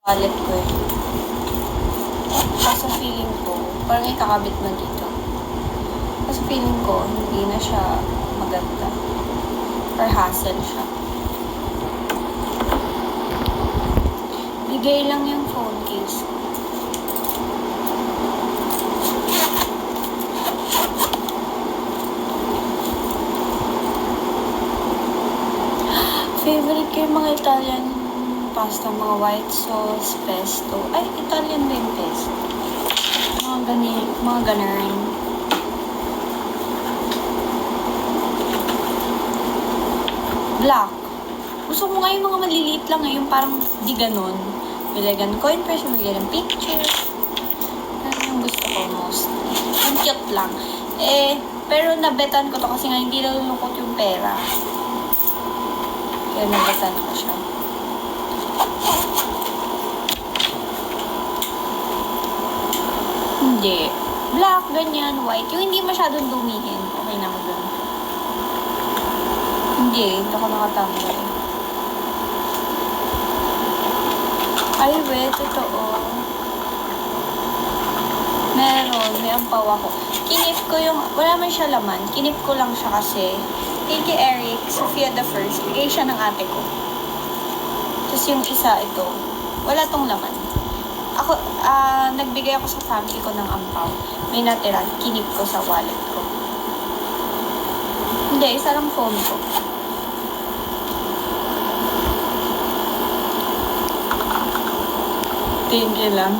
wallet ko eh. Kaso feeling ko, parang ikakabit na dito. Kaso feeling ko, hindi na siya maganda. Or hassle siya. Bigay lang yung phone case ko. Favorite ko yung mga Italian pasta, mga white sauce, pesto. Ay, Italian din pesto. Mga ganun. Black. Gusto ko nga yung mga maliliit lang yung parang di ganun. Bilagyan coin press, bilagyan ng picture. Ano yung gusto ko most? Yung cute lang. Pero nabetan ko to kasi nga hindi nalulungkot yung pera. Kaya nabetan ko siya. Hindi. Black, ganyan, white. Yung hindi masyadong dumihin. Okay na ako dun. Hindi ako nakatambay. Ay, totoo. Meron, may ampaw ako. Kinip ko yung, wala man siya laman. Kinip ko lang siya kasi. Thank you, Eric. Sophia the First. Bigay siya ng ate ko. Tapos yung isa, ito. Wala tong laman. Ako, nagbigay ako sa family ko ng ampaw. May natira, kinip ko sa wallet ko. Hindi, isa lang phone ko. Thank you lang.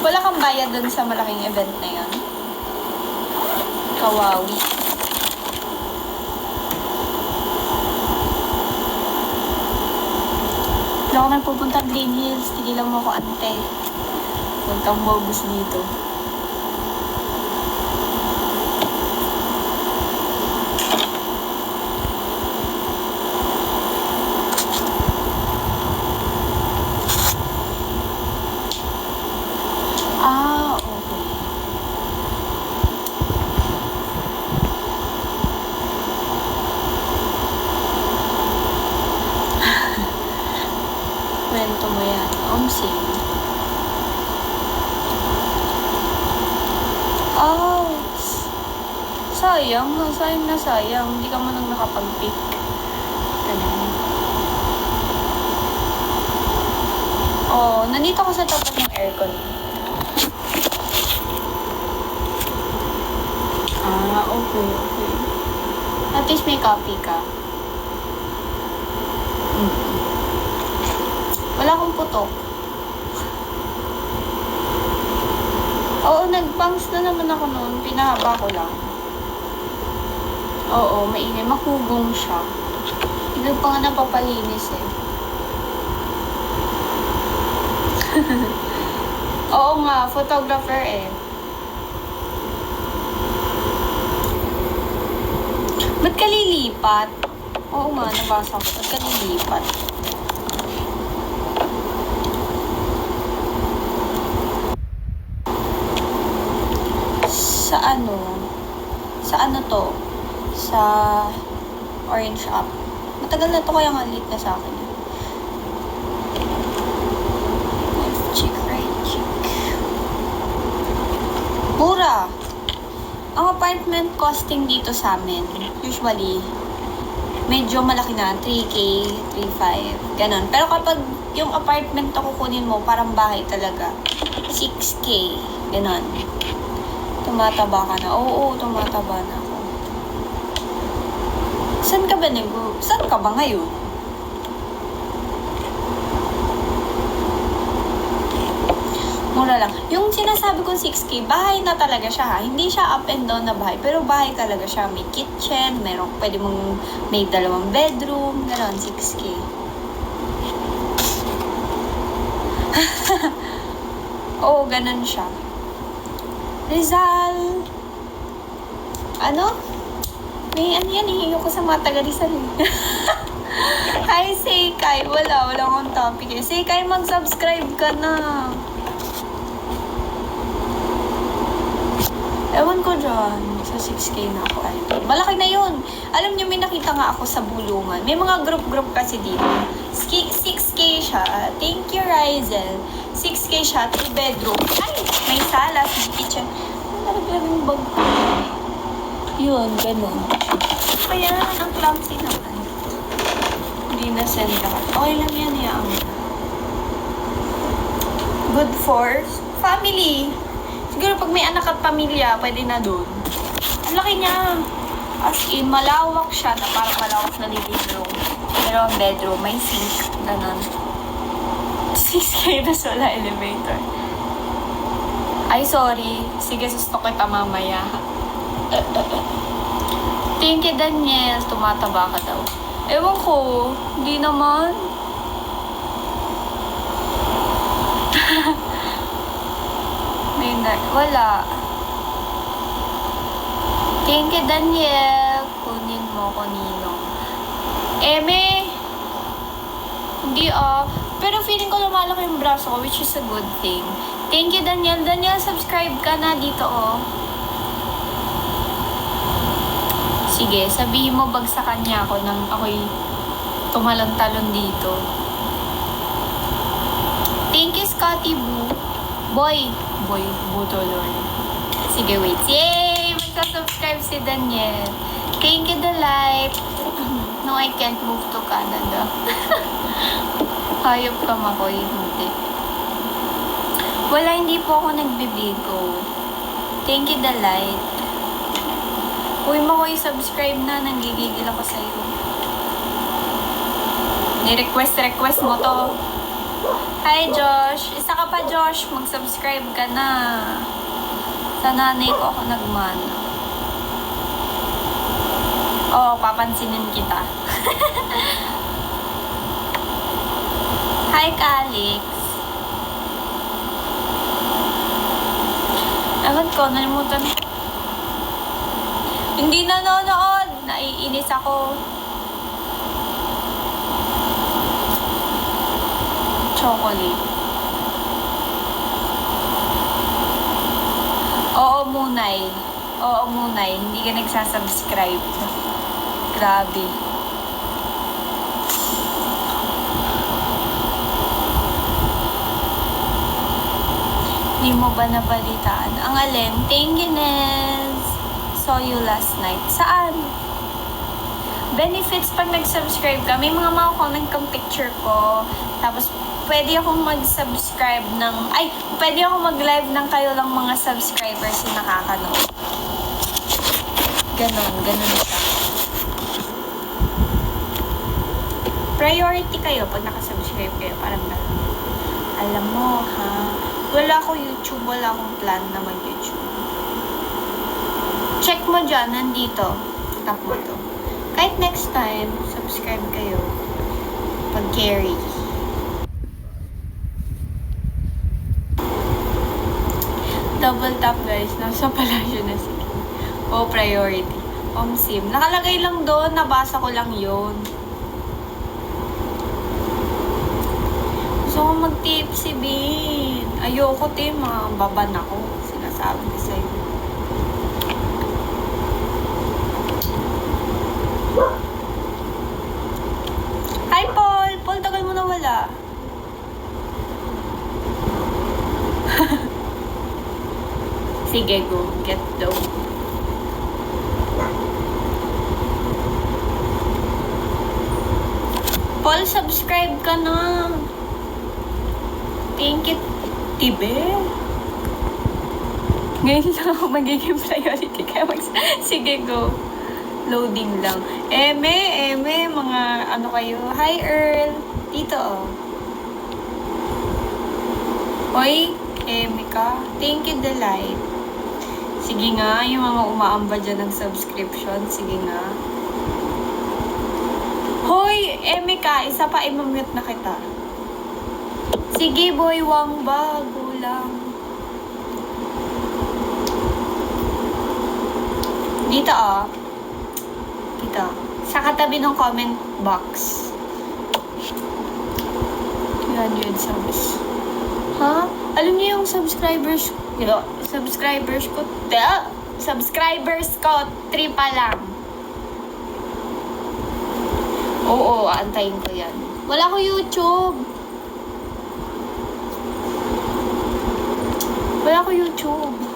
Wala kang bayad dun sa malaking event na yun. Kawawi. Hindi ako nagpupunta Green Hills. Tigilan mo ako, ante. Huwag kang bogus dito. Okay. Kwento mo yan. Omsing. Sayang. Sayang na sayang. Hindi ka man nakapag-pick. Ganun. Nandito ko sa tapat ng aircon. Okay. At least may copy ka. Wala akong putok. Nag-bangs na naman ako noon. Pinahaba ko lang. Maingay. Makugong siya. Hindi pa nga napapalinis eh. Oo nga, photographer eh. Ba't ka lilipat? Oo nga, nabasa ko. Ba't ka lilipat? Sa ano to? Sa Orange App. Matagal na to kaya nga late na sa akin. Right cheek. Mura! Ang apartment costing dito sa amin, usually, medyo malaki na, 3K, 3.5, ganon. Pero kapag yung apartment na kukunin mo, parang bahay talaga, 6K, ganon. Tumataba ka na. Oo, tumataba na ako. Saan ka ba ngayon? Mura lang. Yung sinasabi kong 6K, bahay na talaga siya ha. Hindi siya up and down na bahay. Pero bahay talaga siya. May kitchen, pwede mong may 2 bedroom, gano'n, 6K. Oo, ganun siya. Rizal. May yan, hihingi ko sa mga taga Rizal eh. Hi, Seikay. Wala akong topic eh. Seikay, mag-subscribe ka na. Ewan ko dyan. Sa 6K na ako. Malaki na yun. Alam niyo, may nakita nga ako sa bulungan. May mga group kasi dito. 6K siya. Thank you, Rizel. 6K siya, 3 bedroom. Ay, may sala, may kitchen. Nalaglag yung bag ko. Yun, ganun. Kaya, ang clumsy naman. Hindi na send lahat. Okay lang yan, yang. Good for family. Siguro pag may anak at pamilya, pwede na doon. Ang laki niya. As in, malawak siya na parang malawak na living room. Pero ang bedroom, may sink. Ganon. 6K na wala elevator. Ay, sorry. Sige, susto kita mamaya. Thank you, Daniel. Tumataba ka daw. Ewan ko. Hindi naman. Wala. Thank you, Daniel. Kunin mo ko, Ninong. Eme! Hindi Pero feeling ko lumalaki yung braso ko, which is a good thing. Thank you, Daniel. Daniel, subscribe ka na dito, Sige, sabihin mo bagsakan niya ako nang ako'y tumalon-talon dito. Thank you, Scotty Boo. Boy, Butolor. Sige, wait. Yay! Magka-subscribe si Daniel. Thank you, The Light. No, I can't move to Canada. Hayop ka, Makoy. Hindi. Wala, hindi po ako nagbibigo. Thank you, The Light. Uy, Makoy, subscribe na. Nanggigigil ako sa'yo. Ni-request mo to. Hi, Josh. Isa ka pa, Josh. Mag-subscribe ka na. Sa nanay ko ako nagmana. Oo, papansinin kita. Hi, Calix. Ewan ko, nalimutan. Hindi nanonood. Naiinis ako. Chocolate. Oo, Munay. Hindi ka nagsasubscribe. Grabe. Hindi mo ba napalitaan? Ang alin? Thank you, Nez. Saw you last night. Saan? Benefits pag nag-subscribe ka. May mga comment kang picture ko. Tapos, pwede akong mag-subscribe ng... pwede akong mag-live ng kayo lang mga subscribers yung nakakanood. Ganon siya. Priority kayo pag nakasubscribe kayo. Parang gano'n. Alam mo, ha? Wala akong YouTube. Wala akong plan na mag-YouTube. Check mo dyan. Nandito. Tap mo to. Kahit next time, subscribe kayo. Pag carry. Double tap, guys. Nasa palasyo na sige. Priority. Sim. Nakalagay lang doon. Nabasa ko lang yun. Gusto ko mag-tip si Bin. Ayoko, Tim. Baban ako. Sinasabi ko sa'yo. Hi, Paul! Paul, tagal mo na wala. Sige, go. Get down. Paul, subscribe ka na. Thank you, Tibe. Ngayon lang ako magiging priority. Kaya sige, go. Loading lang. Eme, mga ano kayo. Hi, Earl. Dito, Oy, Eme ka. Thank you, Delight. Sige nga, yung mga umaamba dyan ng subscription. Sige nga. Hoy, Eme ka. Isa pa, imamute na kita. Sige, boy, wang bago lang. Dito, Dito. Sa katabi ng comment box. 200 subs. Ha? Alam niyo yung subscribers ko, 3 pa lang. Oo, aantayin ko yan. Wala ko YouTube. Wala ko YouTube.